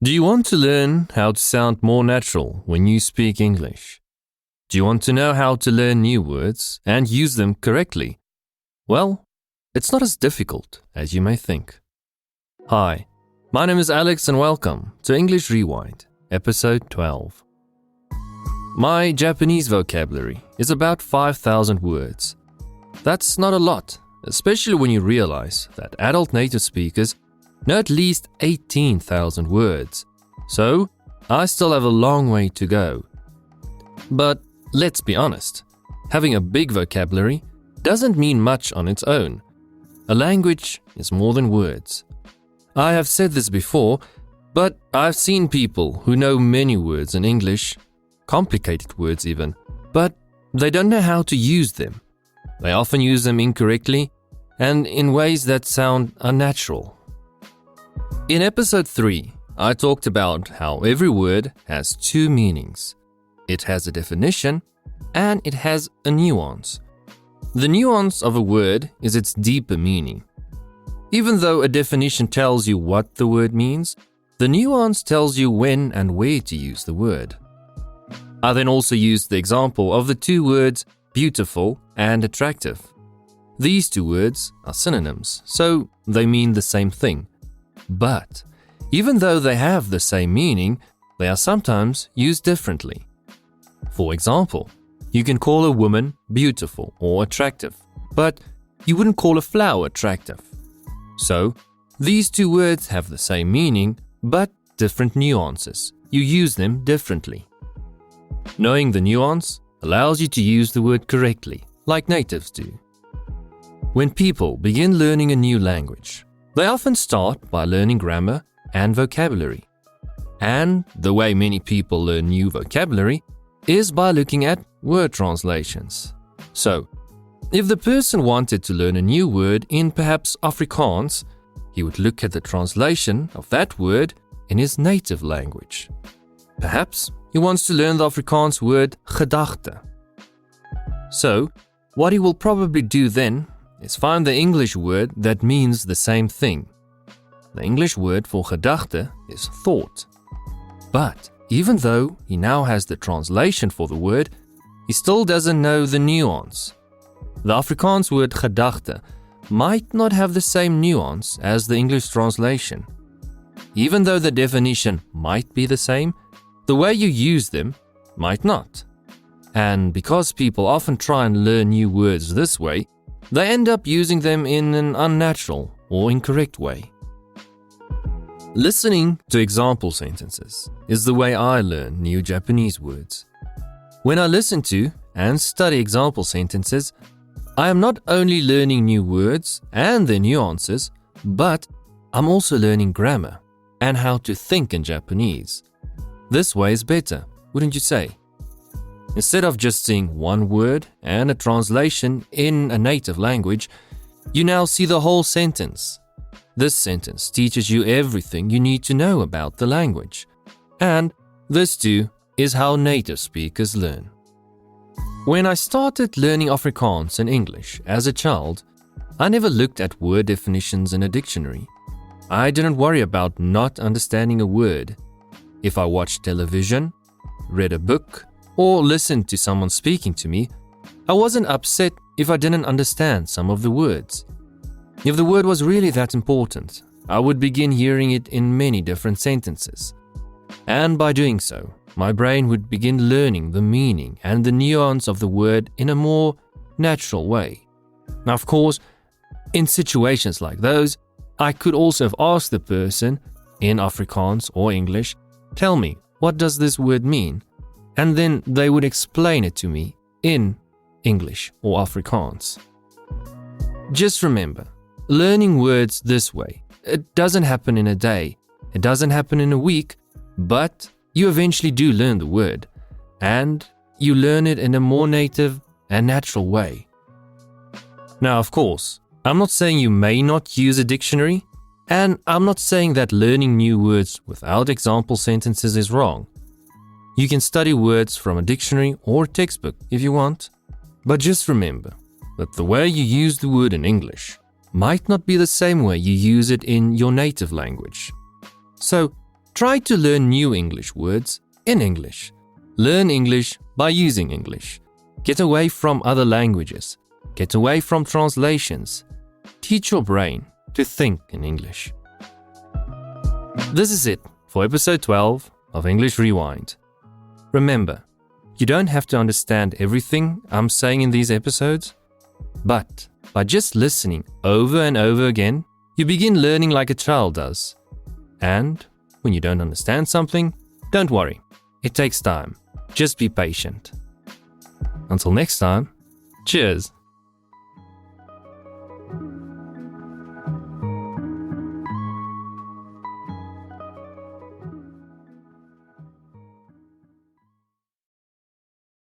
Do you want to learn how to sound more natural when you speak English? Do you want to know how to learn new words and use them correctly? Well, it's not as difficult as you may think. Hi, my name is Alex and welcome to English Rewind, episode 12. My Japanese vocabulary is about 5,000 words. That's not a lot, especially when you realize that adult native speakers know at least 18,000 words, so I still have a long way to go. But let's be honest, having a big vocabulary doesn't mean much on its own. A language is more than words. I have said this before, but I've seen people who know many words in English, complicated words even, but they don't know how to use them. They often use them incorrectly and in ways that sound unnatural. In episode 3, I talked about how every word has two meanings. It has a definition and it has a nuance. The nuance of a word is its deeper meaning. Even though a definition tells you what the word means, the nuance tells you when and where to use the word. I then also used the example of the two words beautiful and attractive. These two words are synonyms, so they mean the same thing. But even though they have the same meaning, they are sometimes used differently. For example, you can call a woman beautiful or attractive, but you wouldn't call a flower attractive. So, these two words have the same meaning, but different nuances. You use them differently. Knowing the nuance allows you to use the word correctly, like natives do. When people begin learning a new language, they often start by learning grammar and vocabulary. And the way many people learn new vocabulary is by looking at word translations. So, if the person wanted to learn a new word in perhaps Afrikaans, he would look at the translation of that word in his native language. Perhaps he wants to learn the Afrikaans word gedachte. So, what he will probably do then is find the English word that means the same thing. The English word for gedachte is thought. But even though he now has the translation for the word, he still doesn't know the nuance. The Afrikaans word gedachte might not have the same nuance as the English translation. Even though the definition might be the same, the way you use them might not. And because people often try and learn new words this way, they end up using them in an unnatural or incorrect way. Listening to example sentences is the way I learn new Japanese words. When I listen to and study example sentences, I am not only learning new words and their nuances, but I'm also learning grammar and how to think in Japanese. This way is better, wouldn't you say? Instead of just seeing one word and a translation in a native language, you now see the whole sentence. This sentence teaches you everything you need to know about the language. And this too is how native speakers learn. When I started learning Afrikaans and English as a child, I never looked at word definitions in a dictionary. I didn't worry about not understanding a word. If I watched television, read a book, or listened to someone speaking to me, I wasn't upset if I didn't understand some of the words. If the word was really that important, I would begin hearing it in many different sentences. And by doing so, my brain would begin learning the meaning and the nuance of the word in a more natural way. Now, of course, in situations like those, I could also have asked the person in Afrikaans or English, "Tell me, what does this word mean?" And then they would explain it to me in English or Afrikaans. Just remember, learning words this way, it doesn't happen in a day, it doesn't happen in a week, but you eventually do learn the word, and you learn it in a more native and natural way. Now, of course, I'm not saying you may not use a dictionary, and I'm not saying that learning new words without example sentences is wrong. You can study words from a dictionary or textbook if you want, but just remember that the way you use the word in English might not be the same way you use it in your native language. So Try to learn new English words in English. Learn English by using English. Get away from other languages. Get away from translations. Teach your brain to think in English. This is it for episode 12 of English Rewind. Remember, you don't have to understand everything I'm saying in these episodes, but by just listening over and over again, you begin learning like a child does. And when you don't understand something, don't worry. It takes time. Just be patient. Until next time, cheers.